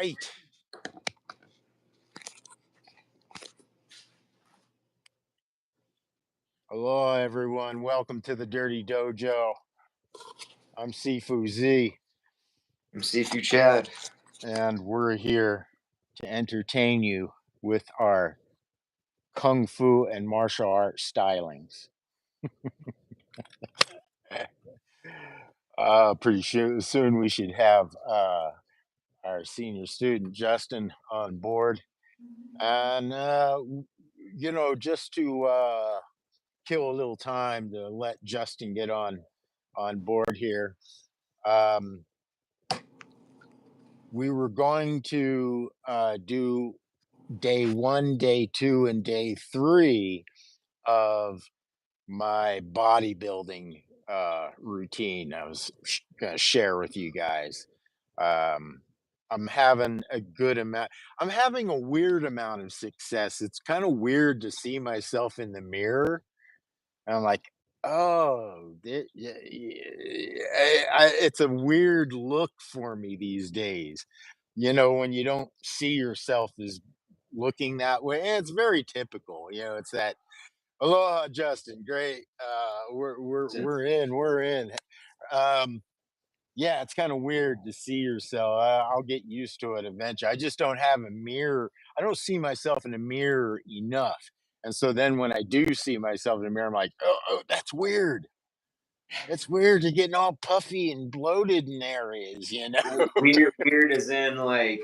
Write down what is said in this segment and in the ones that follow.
right. Hello, everyone. Welcome to the Dirty Dojo. I'm Sifu Z, I'm Sifu Chad. and we're here to entertain you with our kung fu and martial art stylings. Pretty soon we should have our senior student Justin on board, and just to kill a little time to let Justin get on board here. We were going to do day 1, day 2, and day 3 of my bodybuilding routine. I was going to share with you guys. I'm having a good amount. I'm having a weird amount of success. It's kind of weird to see myself in the mirror. And I'm like, oh, it's a weird look for me these days. When you don't see yourself as looking that way, and it's very typical. It's that, aloha, Justin. Great. We're in. Um, yeah, it's kind of weird to see yourself. I'll get used to it eventually. I just don't have a mirror. I don't see myself in a mirror enough. And so then when I do see myself in the mirror, I'm like, oh, that's weird. It's weird to getting all puffy and bloated in areas, Weird as in like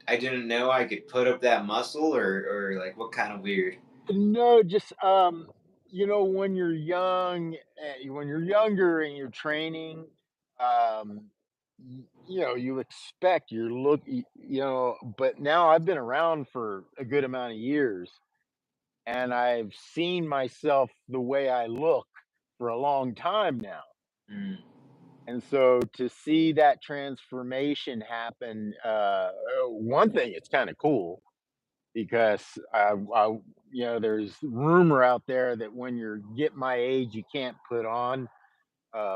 I didn't know I could put up that muscle, or like what kind of weird? No, just when you're young, when you're younger and you're training, you expect your look, but now I've been around for a good amount of years, and I've seen myself the way I look for a long time now. Mm. And so to see that transformation happen, one thing, it's kind of cool because there's rumor out there that when you get my age, you can't put on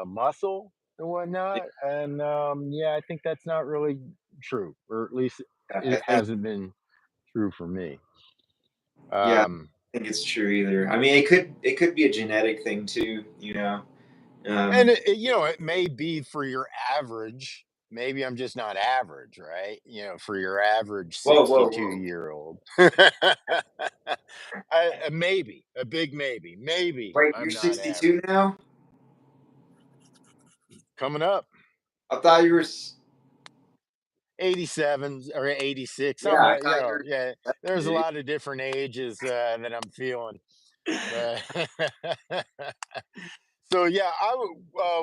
muscle and whatnot. And I think that's not really true, or at least I it think hasn't been true for me. yeah, Um, I think it's true either. I mean, it could be a genetic thing too. and Um, it may be for your average. Maybe I'm just not average, right? For your average whoa. 62-year-old. Maybe, a big maybe. Maybe Wait, you're I'm not 62 average. now? Coming up, I thought you were. 87 or 86, Yeah, something I like, thought you were. yeah. There's a Dude. lot of different ages that I'm feeling. But so yeah,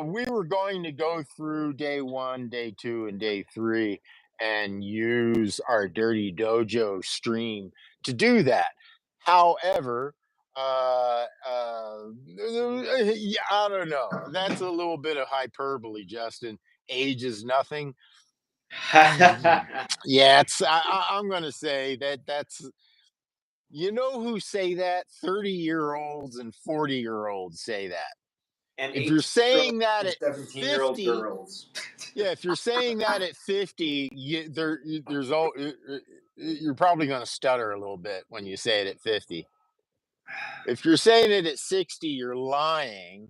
we were going to go through day 1, day 2, and day 3 and use our Dirty Dojo stream to do that. However, yeah, I don't know. That's a little bit of hyperbole, Justin. Age is nothing. Yeah, I'm going to say that's who say that? 30-year-olds and 40-year-olds say that. And If you're 18-year-old saying that and at 17-year-old 50, girls. yeah, if you're saying that at 50, you're probably going to stutter a little bit when you say it at 50. If you're saying it at 60, you're lying.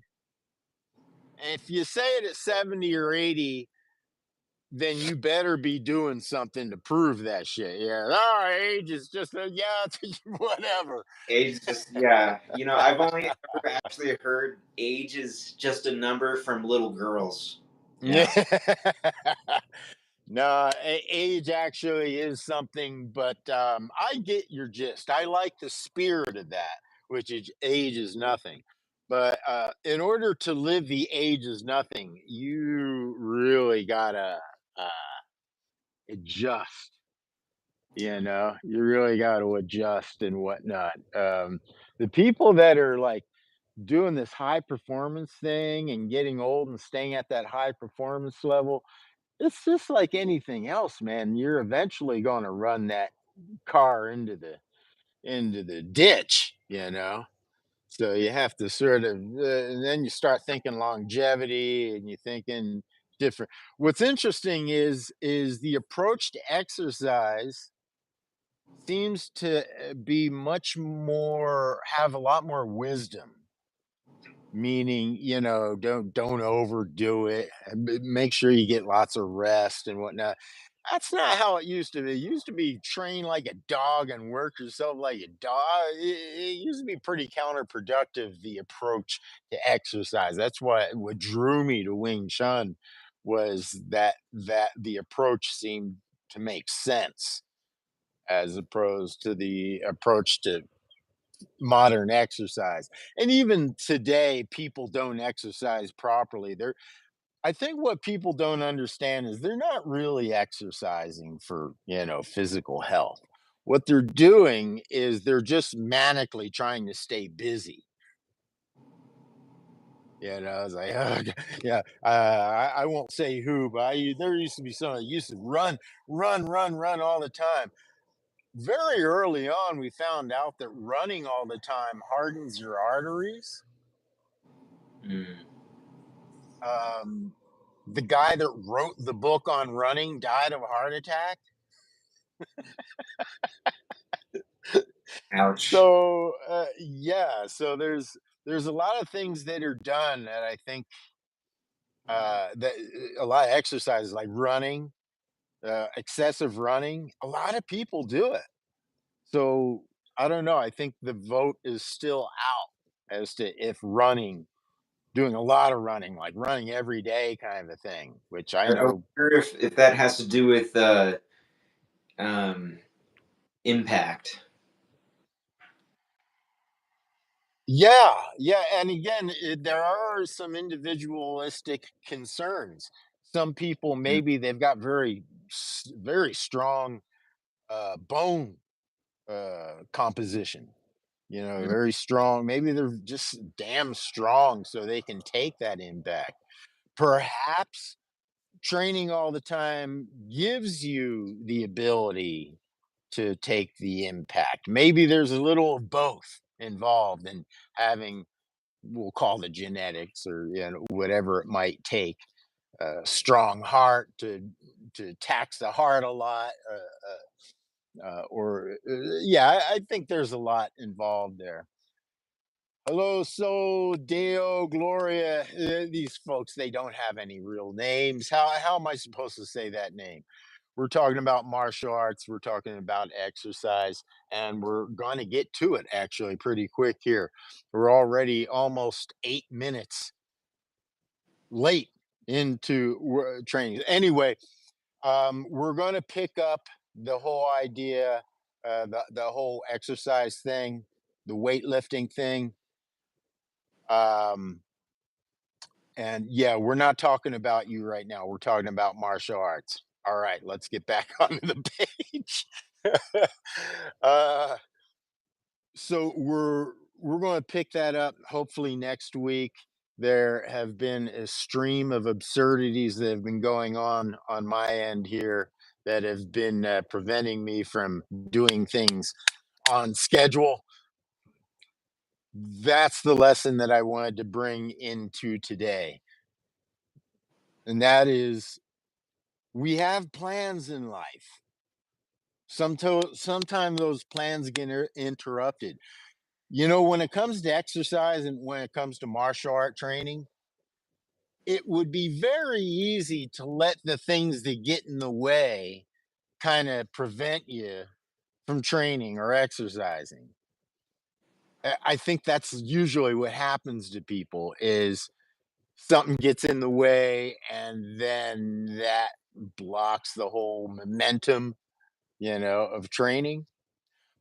If you say it at 70 or 80, then you better be doing something to prove that shit. Yeah, age is just whatever. Age is just, yeah. I've only ever actually heard age is just a number from little girls. Yeah. No, age actually is something, but I get your gist. I like the spirit of that, which is age is nothing. But in order to live the age is nothing, you really gotta adjust. You really got to adjust and whatnot. The people that are like doing this high performance thing and getting old and staying at that high performance level, it's just like anything else, man. You're eventually going to run that car into the ditch. So you have to sort of, and then you start thinking longevity, and you're thinking different. What's interesting is the approach to exercise seems to be much more have a lot more wisdom, meaning, don't overdo it, and make sure you get lots of rest and whatnot. That's not how it used to be. It used to be train like a dog and work yourself like a dog. It used to be pretty counterproductive, the approach to exercise. That's what drew me to Wing Chun, was that the approach seemed to make sense, as opposed to the approach to modern exercise. And even today, people don't exercise properly. I think what people don't understand is they're not really exercising for, physical health. What they're doing is they're just manically trying to stay busy. It's like, yeah. I won't say who, but there used to be someone that used to run, run, run, run all the time. Very early on, we found out that running all the time hardens your arteries. Mm. Um, the guy that wrote the book on running died of a heart attack. Ouch. So there's a lot of things that are done that I think that a lot of exercises like running, excessive running. A lot of people do it. So I don't know. I think the vote is still out as to if doing a lot of running, like running every day kind of a thing, which I I know. wonder if that has to do with um, impact. Yeah, yeah, and again, there are some individualistic concerns. Some people, Mm. maybe they've got very strong bone composition. Mm. Very strong. Maybe they're just damn strong, so they can take that impact. Perhaps training all the time gives you the ability to take the impact. Maybe there's a little of both involved in having, we'll call it genetics, or whatever it might take, a strong heart to tax the heart a lot, or yeah, I think there's a lot involved there. Hello, so Deo Gloria. These folks, they don't have any real names. How am I supposed to say that name? We're talking about martial arts, we're talking about exercise, and we're going to get to it actually pretty quick here. We're already almost 8 minutes late into training. Anyway, we're going to pick up the whole idea, the whole exercise thing, the weightlifting thing. Um, and yeah, we're not talking about you right now. We're talking about martial arts. All right, let's get back onto the page. uh, so we're going to pick that up hopefully next week. There have been a stream of absurdities that have been going on my end here, that have been preventing me from doing things on schedule. That's the lesson that I wanted to bring into today, and that is, we have plans in life. Sometimes those plans get interrupted. When it comes to exercise and when it comes to martial art training, it would be very easy to let the things that get in the way kind of prevent you from training or exercising. I think that's usually what happens to people, is something gets in the way, and then that blocks the whole momentum, of training.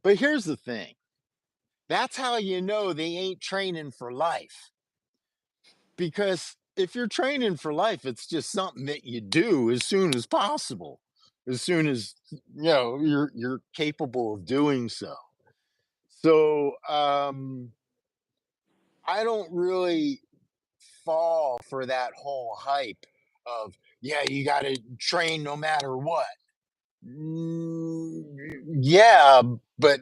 But here's the thing. That's how you know they ain't training for life. Because if you're training for life, it's just something that you do as soon as possible, as soon as you're capable of doing so. So I don't really fall for that whole hype of, yeah, you got to train no matter what. Yeah, but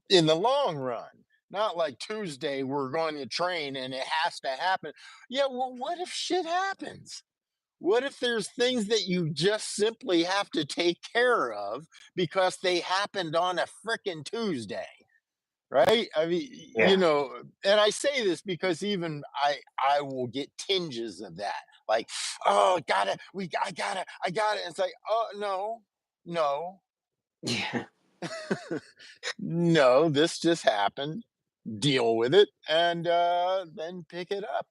in the long run, not like Tuesday, we're going to train and it has to happen. Yeah, well, what if shit happens? What if there's things that you just simply have to take care of because they happened on a frickin' Tuesday? Right? I mean, Yeah. and I say this because even I will get tinges of that. Like, oh, I gotta. It's like, oh no, no, Yeah. no, this just happened. Deal with it and then pick it up.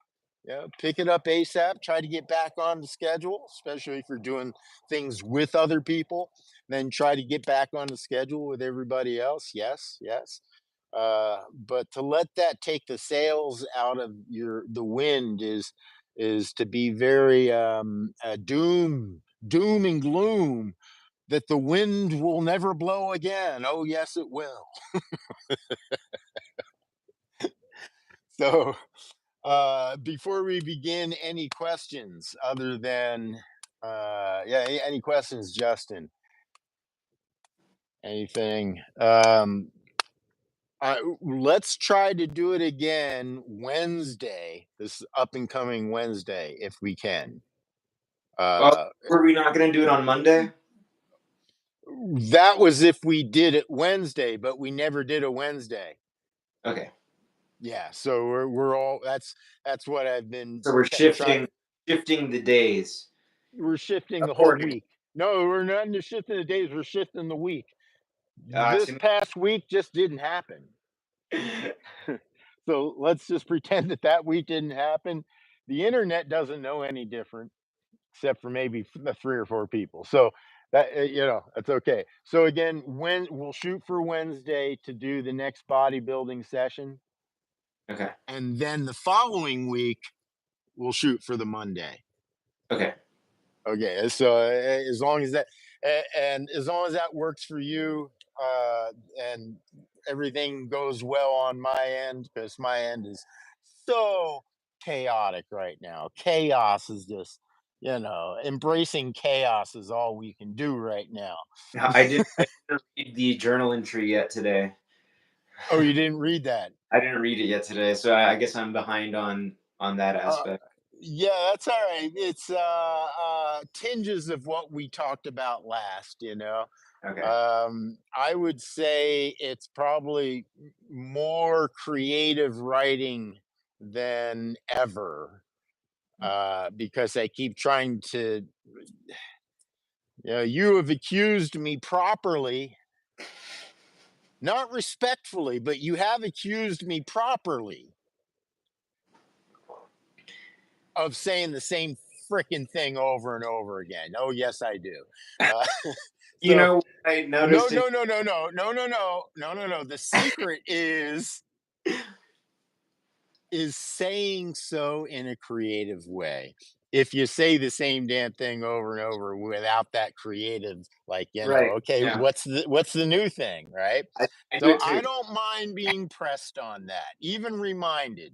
Pick it up ASAP. Try to get back on the schedule, especially if you're doing things with other people. Then try to get back on the schedule with everybody else. Yes, yes. But to let that take the sails out of the wind is to be very doom and gloom that the wind will never blow again. Oh yes, it will. So before we begin, any questions other than yeah, any questions, Justin? Anything? Let's try to do it again Wednesday, this up and coming Wednesday, if we can. Well, Uh, were we not going to do it on Monday? that was if we did it Wednesday, but we never did a Wednesday. Okay. Yeah, so we're all that's what I've been So we're trying. shifting the days We're shifting the whole accordingly. week. No, we're not just shifting the days, we're shifting the week. This To past week just didn't happen. me, So let's just pretend that that week didn't happen. The internet doesn't know any different, except for maybe the three or four people. So that that's okay. So again, when we'll shoot for Wednesday to do the next bodybuilding session, okay. and then the following week we'll shoot for the Monday. Okay. Okay, so as long as that and as long as that works for you, and everything goes well on my end, because my end is so chaotic right now. Chaos is just, embracing chaos is all we can do right now. I didn't read the journal entry yet today. Oh, you didn't read that? I didn't read it yet today, so I guess I'm behind on that Uh, aspect. yeah, that's all right. It's tinges of what we talked about last. Okay. I would say it's probably more creative writing than ever, because I keep trying to, you have accused me properly, not respectfully, but you have accused me properly of saying the same freaking thing over and over again. Oh, yes, I do. Uh, You so know, I no, noticed in no, no, no, no, no, no, no, no, no, no. The secret is saying so in a creative way. If you say the same damn thing over and over without that creative, like, right. okay, Yeah. what's the new thing, right? I do So it I too. don't mind being pressed on that, even reminded.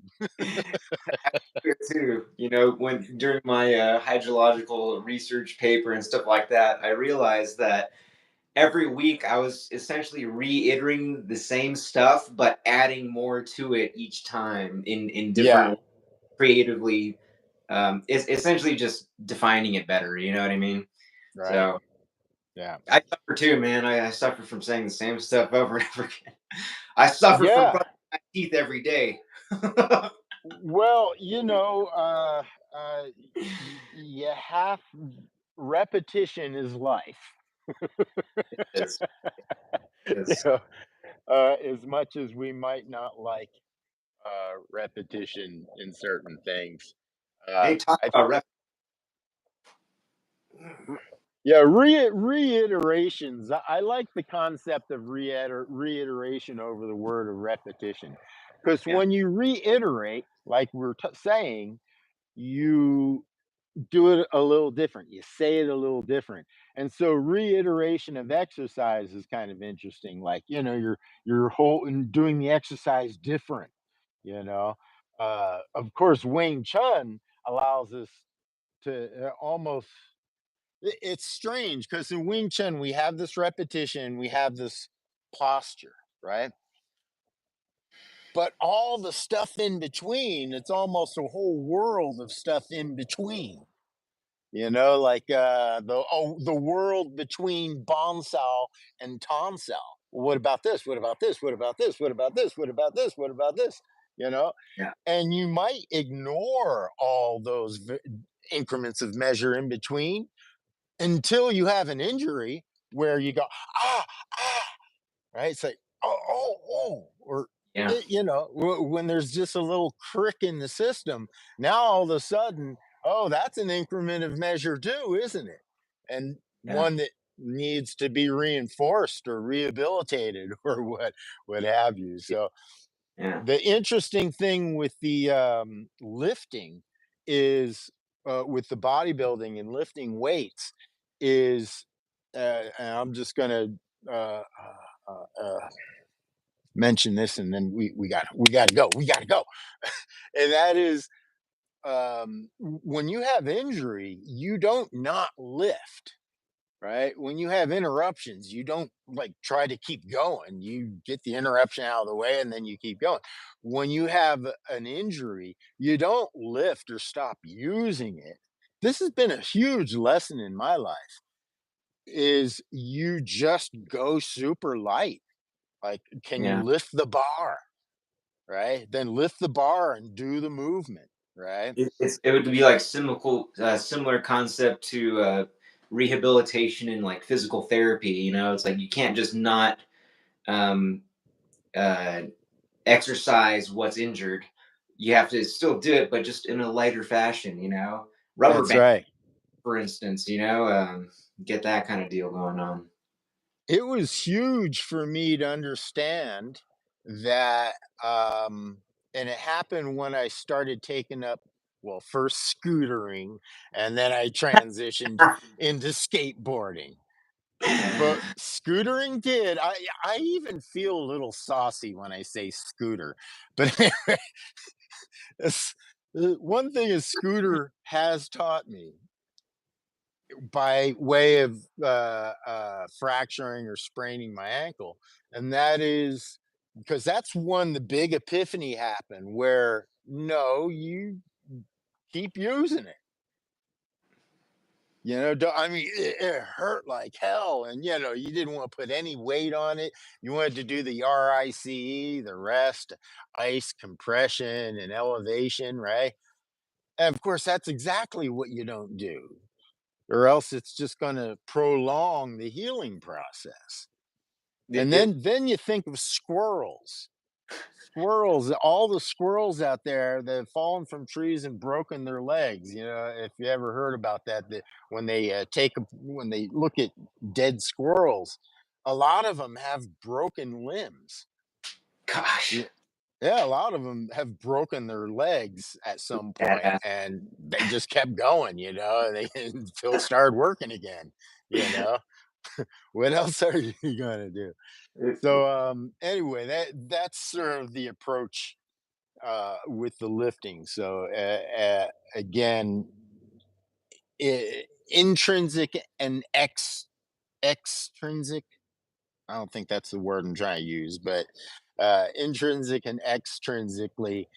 I do it too. You know, when during my hydrological research paper and stuff like that, I realized that every week I was essentially reiterating the same stuff, but adding more to it each time in Yeah, different creatively. It's essentially just defining it better. You know what I mean? right. So Yeah. I suffer too, man. I suffer from saying the same stuff over and over again. I suffer from Yeah. brushing my teeth every day. Well, you have repetition is life. It's, you it's, know, as much as we might not like repetition in certain things. hey, talk I about rep. Yeah, reiterations. I like the concept of reiteration over the word of repetition, because Yeah. when you reiterate, like we're saying, you do it a little different. You say it a little different. And so reiteration of exercise is kind of interesting. Like, you're whole and doing the exercise different, you know. Of course, Wing Chun allows us to almost it's strange because in Wing Chun we have this repetition, we have this posture, right? But all the stuff in between, it's almost a whole world of stuff in between. like the world between Bonsal and Tonsal. What about this? What about this? What about this? What about this? What about this? What about this? You know, Yeah. and you might ignore all those increments of measure in between until you have an injury where you go, ah, ah, right? It's like, oh, oh, oh, or Yeah. when there's just a little crick in the system, now all of a sudden, oh, that's an increment of measure too, isn't it? And Yeah. one that needs to be reinforced or rehabilitated or what have you. So Yeah. the interesting thing with the lifting is with the bodybuilding and lifting weights is, and I'm just going to mention this, and then we got to go. We got to go. And that is, when you have injury, you don't not lift. Right? When you have interruptions, you don't like try to keep going. You get the interruption out of the way and then you keep going. When you have an injury, you don't lift or stop using it. This has been a huge lesson in my life, is you just go super light. Like, can you Yeah. lift the bar? Right? Then lift the bar and do the movement. Right? It would be like similar concept to rehabilitation and like physical therapy. It's like you can't just not um, uh, exercise what's injured. You have to still do it, but just in a lighter fashion. Rubber That's band, right. for instance. Get that kind of deal going on. It was huge for me to understand that, and it happened when I started taking up, well, first scootering, and then I transitioned into skateboarding. But scootering did, I even feel a little saucy when I say scooter. But anyway, one thing a scooter has taught me by way of fracturing or spraining my ankle. And that is because that's when the big epiphany happened where no, you keep using it. I mean, it hurt like hell. And, you didn't want to put any weight on it. You wanted to do the RICE, the rest, ice, compression, and elevation, right? And of course, that's exactly what you don't do, or else it's just going to prolong the healing process. It, And it, then you think of squirrels. Squirrels, all the squirrels out there that have fallen from trees and broken their legs. If you ever heard about that, that when they when they look at dead squirrels, a lot of them have broken limbs. gosh, Yeah, yeah, a lot of them have broken their legs at some point, badass. and they just kept going, and they until started working again. You know, what else are you gonna do? So anyway, that's sort of the approach with the lifting. So again, intrinsic and extrinsic. I don't think that's the word I'm trying to use, but intrinsic and extrinsically.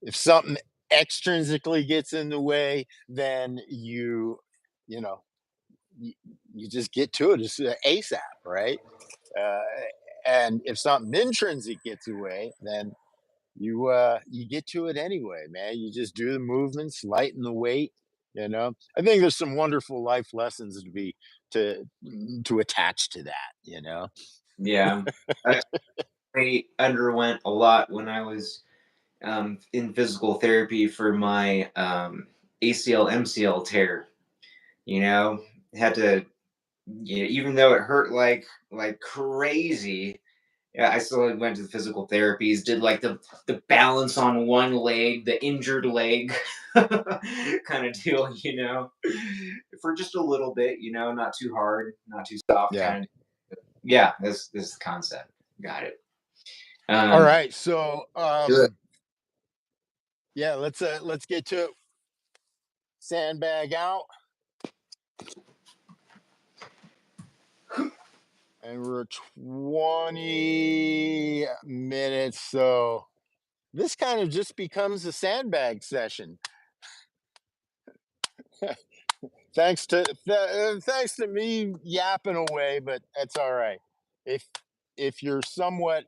If something extrinsically gets in the way, then you know, you, you just get to it as ASAP, right? Uh, and if something intrinsic gets away, then you get to it anyway, man. You just do the movements, lighten the weight. I think there's some wonderful life lessons to to attach to that. Yeah, I underwent a lot when I was in physical therapy for my ACL MCL tear. You know, had to, even though it hurt like crazy. Yeah, I still went to the physical therapies, did like the balance on one leg, the injured leg kind of deal, for just a little bit, not too hard, not too soft, Yeah. kind of. Yeah, this is the concept. Got it. All Um, right. So do it. yeah, let's get to it. Sandbag out, and we're 20 minutes. So this kind of just becomes a sandbag session. thanks to me yapping away, but that's all right. If if you're somewhat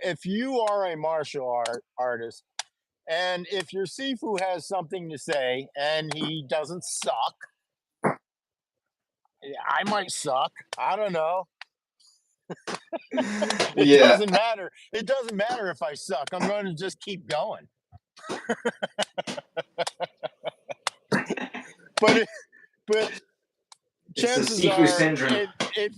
if you are a martial artist, and if your Sifu has something to say and he doesn't suck, I might suck. I don't know. It Yeah. doesn't matter. It doesn't matter if I suck. I'm going to just keep going. But but It's the chances Sifu are, syndrome. if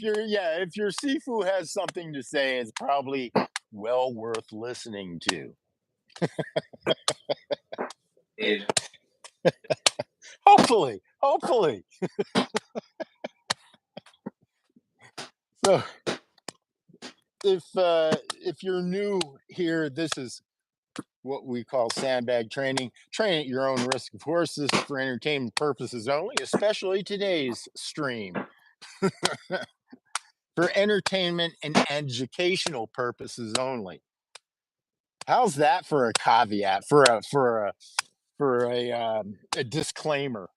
your Sifu has something to say, it's probably well worth listening to. Dude. Hopefully. So if you're new here, this is what we call sandbag training. Train at your own risk, of course. This is for entertainment purposes only, especially today's stream. For entertainment and educational purposes only. How's that for a caveat? For a disclaimer.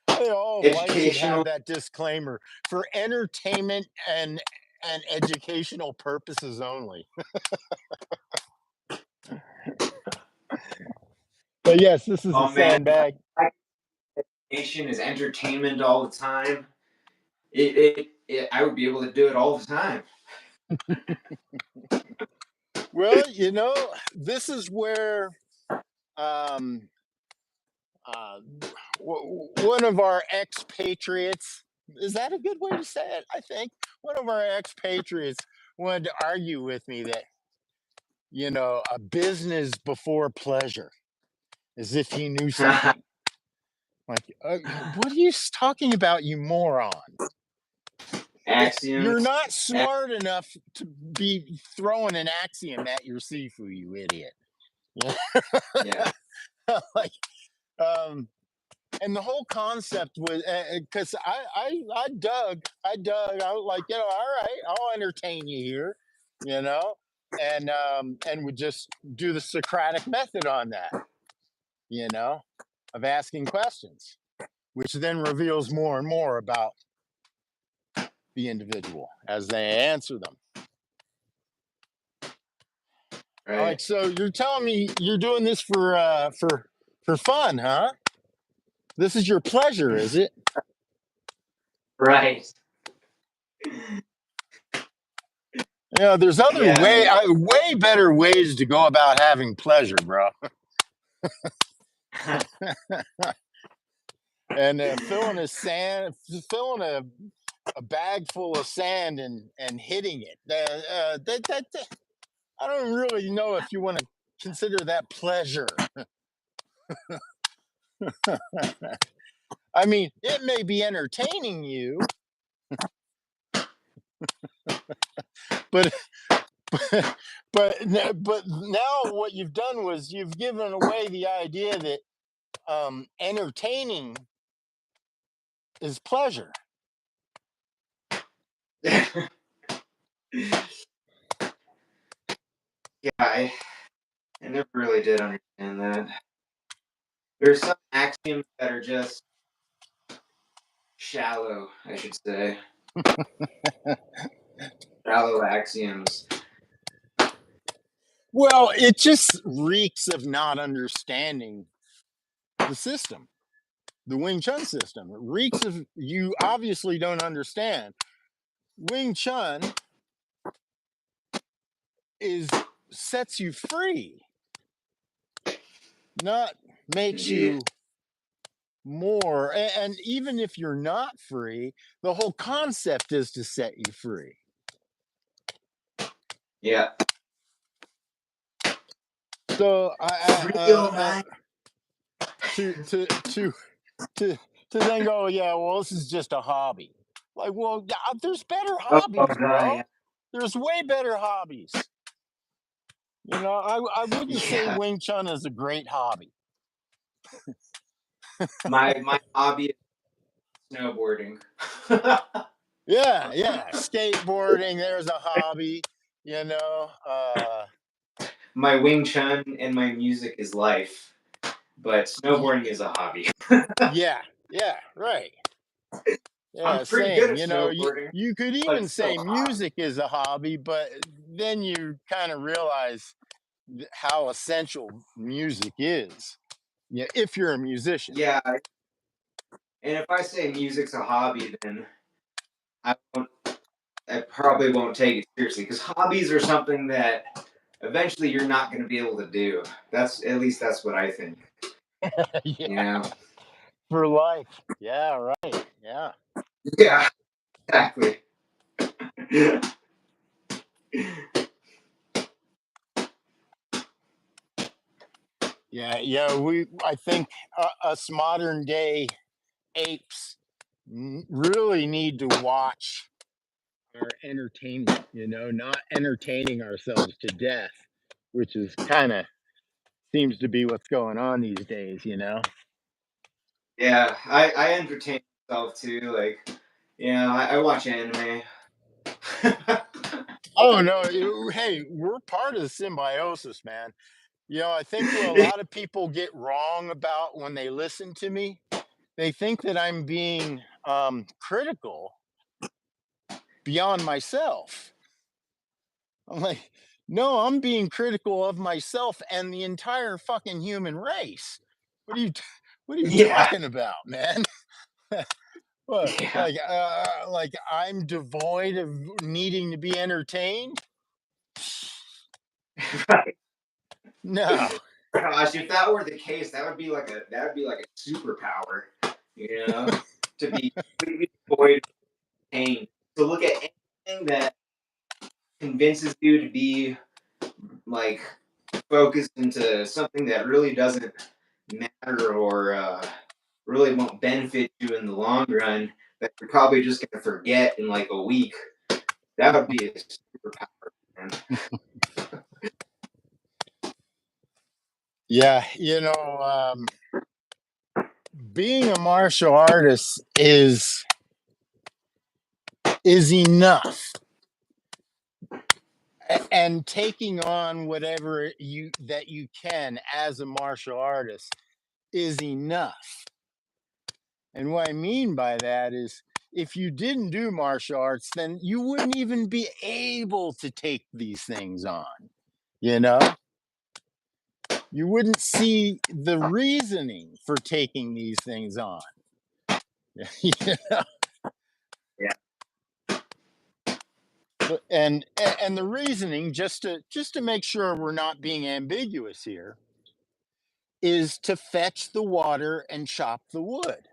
All of life should have Educational. that disclaimer for entertainment and educational purposes only. But yes, this is a Oh man, sandbag. nation is entertainment all the time. I would be able to do it all the time. Well, this is where um, uh, one of our expatriates, is that a good way to say it? I think one of our expatriates wanted to argue with me that, a business before pleasure, as if he knew something. Like, what are you talking about, you moron? You're Axioms. not smart enough to be throwing an axiom at your Sifu, you idiot. Yeah. Like, and the whole concept was because I was like, all right, I'll entertain you here, you know, and would just do the Socratic method on that, of asking questions, which then reveals more and more about the individual as they answer them. All right, Right. so you're telling me you're doing this for fun, huh? This is your pleasure, is it? Right. There's other Yeah, man. way better ways to go about having pleasure, bro. And filling a bag full of sand and hitting it. I don't really know if you want to consider that pleasure. I mean, it may be entertaining you, but but now what you've done was you've given away the idea that entertaining is pleasure. Yeah, I never really did understand that. There's some axioms that are just shallow, I should say. Shallow axioms. Well, it just reeks of not understanding the system, the Wing Chun system. It reeks of you obviously don't understand. Wing Chun is sets you free, not makes Indeed. you more. And even if you're not free, the whole concept is to set you free. Yeah. So Real life. to then go, yeah, well, this is just a hobby. Like, well, yeah, there's better Oh, hobbies, bro. God. There's way better hobbies. I wouldn't say Yeah. Wing Chun is a great hobby. My hobby is snowboarding. Yeah, skateboarding. There's a hobby. You know, My Wing Chun and my music is life. but Y- snowboarding is a hobby. yeah, yeah, right. I'm Yeah, pretty good same. at You know, snowboarding, you could but even it's still say a hobby. music is a hobby, but then you kind of realize how essential music is. Yeah, if you're a musician. Yeah, and if I say music's a hobby, then I won't, I probably won't take it seriously because hobbies are something that eventually you're not going to be able to do. That's at least that's what I think. You Yeah, know? for life. Yeah, right. Yeah. Yeah, exactly. Yeah, yeah. I think us modern day apes really need to watch our entertainment. You know, not entertaining ourselves to death, which is kind of seems to be what's going on these days. You know. Yeah, I entertain myself too. Like, I watch anime. Oh no! Hey, we're part of the symbiosis, man. You know, I think what a lot of people get wrong about when they listen to me, they think that I'm being critical beyond myself. I'm like, no, I'm being critical of myself and the entire fucking human race. What are you, what are you Yeah, talking about, man? What, yeah, like I'm devoid of needing to be entertained? right. No. Gosh, if that were the case, that would be like a superpower, you know, to be completely devoid of pain. To look at anything that convinces you to be like focused into something that really doesn't matter or really won't benefit you in the long run, that you're probably just gonna forget in like a week. That would be a superpower, man. Yeah, being a martial artist is enough, and taking on whatever you can as a martial artist is enough. And what I mean by that is if you didn't do martial arts, then you wouldn't even be able to take these things on. You know, you wouldn't see the reasoning for taking these things on. Yeah. Yeah. And the reasoning, just to make sure we're not being ambiguous here, is to fetch the water and chop the wood.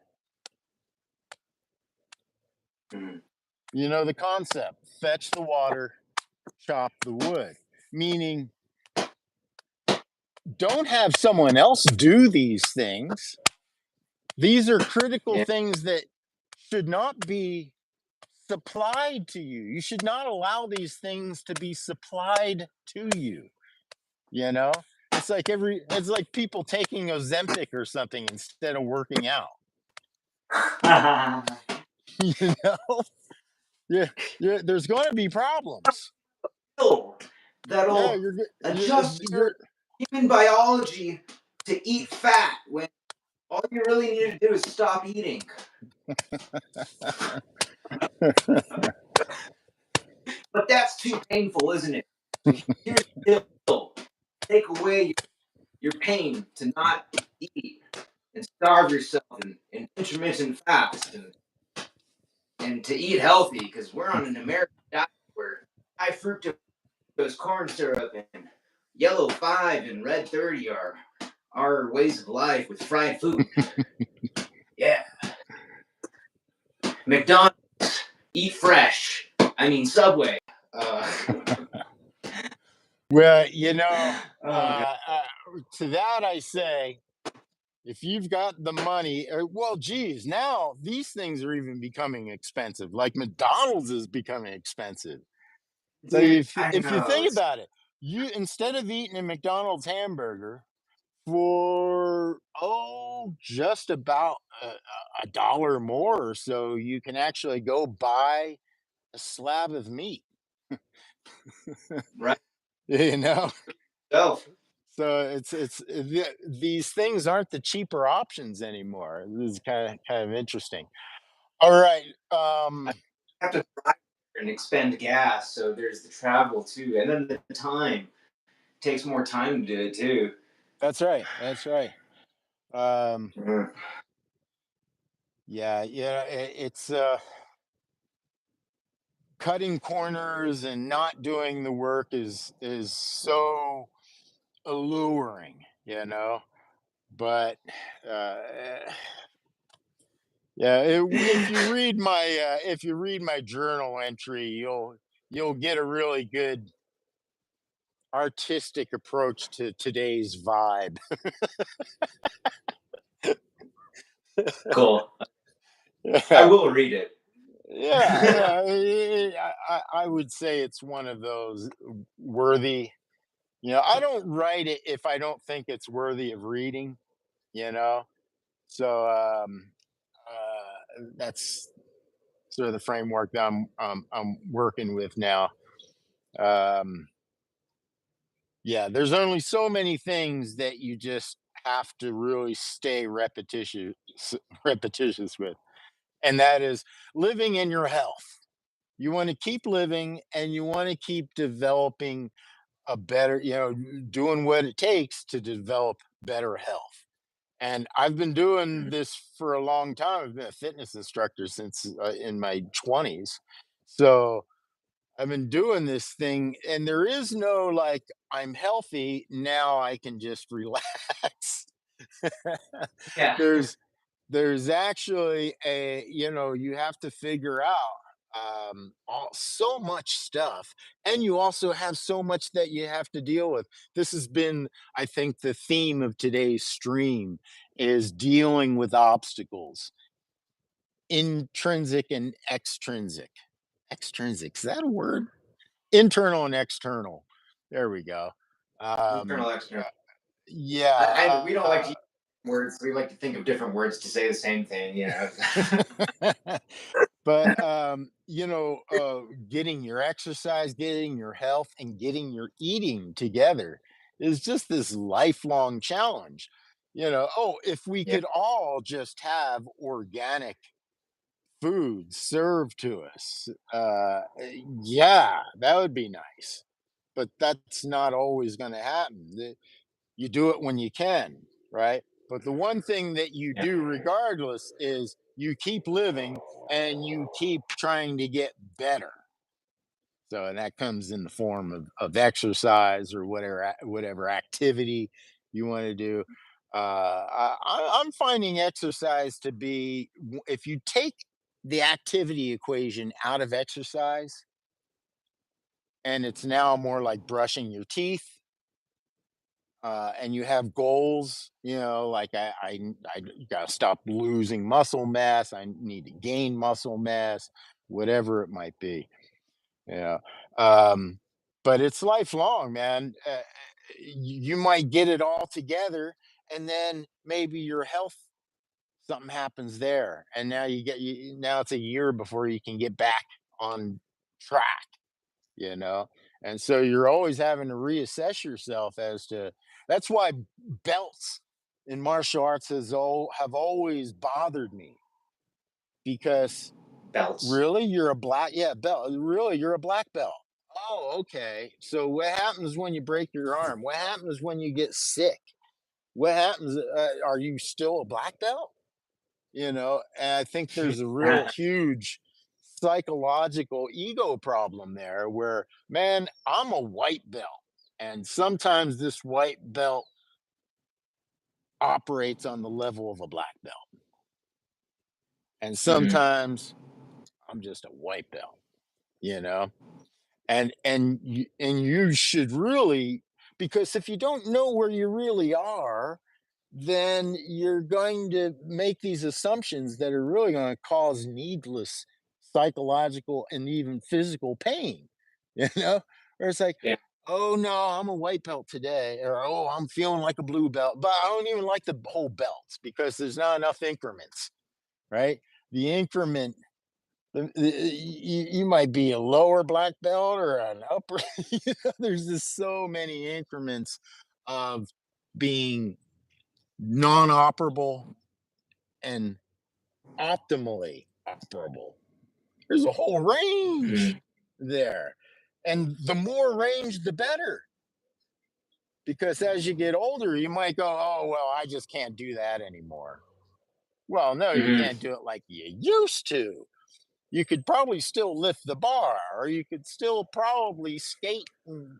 Mhm. You know the concept: fetch the water, chop the wood. Meaning, don't have someone else do these things. These are critical Yeah. things that should not be supplied to you. You should not allow these things to be supplied to you. You know, it's like people taking Ozempic or something instead of working out. You know, yeah, yeah. There's going to be problems. Pill Yeah, that'll adjust you're your human biology to eat fat when all you really need to do is stop eating. But that's too painful, isn't it? So here's the pill. Take away your pain to not eat and starve yourself and intermittent fast and to eat healthy because we're on an American diet where high fructose corn syrup and yellow 5 and red 30 are our ways of life with fried food. Yeah. McDonald's, eat fresh. I mean, Subway. Uh, well, oh, God. to that I say, if you've got the money, well, geez, now these things are even becoming expensive. Like McDonald's is becoming expensive. So Dude, I if you know. think about it, you instead of eating a McDonald's hamburger for just about a dollar more or so, you can actually go buy a slab of meat. Right? You know, Self. So these things aren't the cheaper options anymore. This is kind of interesting. All right. I have to drive and expend gas, so there's the travel too, and then the time takes more time to do it too. That's right. That's right. Um, Mhm. yeah, yeah. It's cutting corners and not doing the work is so alluring, you know. But uh, yeah, if you read my journal entry, you'll get a really good artistic approach to today's vibe. Cool. I Yeah, will read it. yeah, yeah. I would say it's one of those worthy. You know, I don't write it if I don't think it's worthy of reading. You know, so that's sort of the framework that I'm working with now. Um, yeah, there's only so many things that you just have to really stay repetitious with, and that is living in your health. You want to keep living, and you want to keep developing a better, doing what it takes to develop better health. And I've been doing this for a long time. I've been a fitness instructor since in my 20s. So I've been doing this thing, and there is no like, I'm healthy. Now I can just relax. Yeah, there's there's actually you have to figure out so much stuff, and you also have so much that you have to deal with. This has been, I think, the theme of today's stream is dealing with obstacles, intrinsic and extrinsic, is that a word? Internal and external, there we go. um internal, external. yeah We don't like to use words. We like to think of different words to say the same thing. You know. But getting your exercise, getting your health, and getting your eating together is just this lifelong challenge. Oh, if we Yeah, could all just have organic food served to us, yeah, that would be nice. But that's not always going to happen. You do it when you can, right? But the one thing that you yeah, do regardless is you keep living and you keep trying to get better. So, and that comes in the form of exercise or whatever activity you want to do. I'm finding exercise to be, if you take the activity equation out of exercise, and it's now more like brushing your teeth, and you have goals, like I gotta stop losing muscle mass. I need to gain muscle mass, whatever it might be. Yeah. Um, but it's lifelong, man. You might get it all together, and then maybe your health, something happens there, and now it's a year before you can get back on track, you know and so you're always having to reassess yourself as to. That's why belts in martial arts have always bothered me, because belts. really, you're a black, yeah, belt, really, you're a black belt. Oh, okay, so what happens when you break your arm? What happens when you get sick? What happens? Are you still a black belt? And I think there's a real huge psychological ego problem there, where, man, I'm a white belt, and sometimes this white belt operates on the level of a black belt, and Hmm. sometimes I'm just a white belt, you know and you should really, because if you don't know where you really are, then you're going to make these assumptions that are really going to cause needless psychological and even physical pain. Where it's like, Yeah, oh no, I'm a white belt today, or oh, I'm feeling like a blue belt, but I don't even like the whole belts because there's not enough increments, right? The increment, you might be a lower black belt or an upper. There's just so many increments of being non-operable and optimally operable. There's a whole range Mhm. there. And the more range, the better. Because as you get older, you might go, oh, well, I just can't do that anymore. Well, no, you Mhm. can't do it like you used to. You could probably still lift the bar, or you could still probably skate and,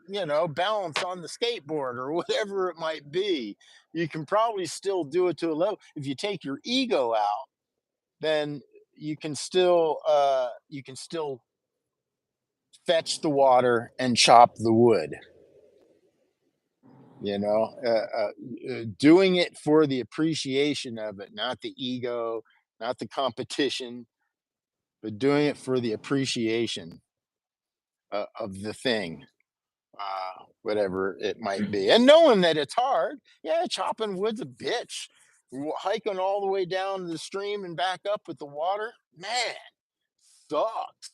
balance on the skateboard or whatever it might be. You can probably still do it to a level. If you take your ego out, then you can still fetch the water and chop the wood. Doing it for the appreciation of it, not the ego, not the competition, but doing it for the appreciation of the thing, whatever it might Mhm. be, and knowing that it's hard. Yeah, chopping wood's a bitch. Hiking all the way down the stream and back up with the water, man, sucks.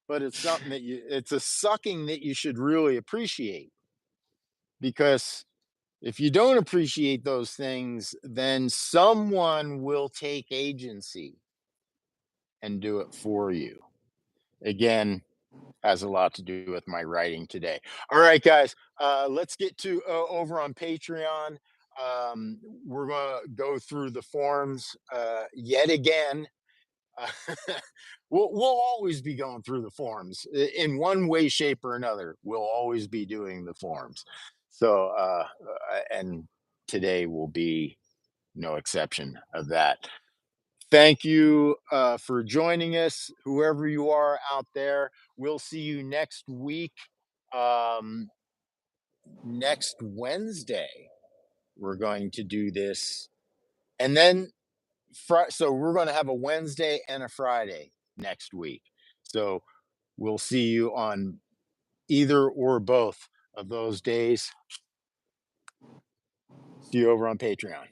But it's something it's a sucking that you should really appreciate, because if you don't appreciate those things, then someone will take agency and do it for you. Again, has a lot to do with my writing today. All right, guys, let's get to over on Patreon. We're going to go through the forums yet again. Uh, we'll always be going through the forums in one way, shape, or another. We'll always be doing the forums. So, and today will be no exception of that. Thank you for joining us, whoever you are out there. We'll see you next week. Um, Next Wednesday, we're going to do this. And then, so we're going to have a Wednesday and a Friday next week. So we'll see you on either or both of those days. See you over on Patreon.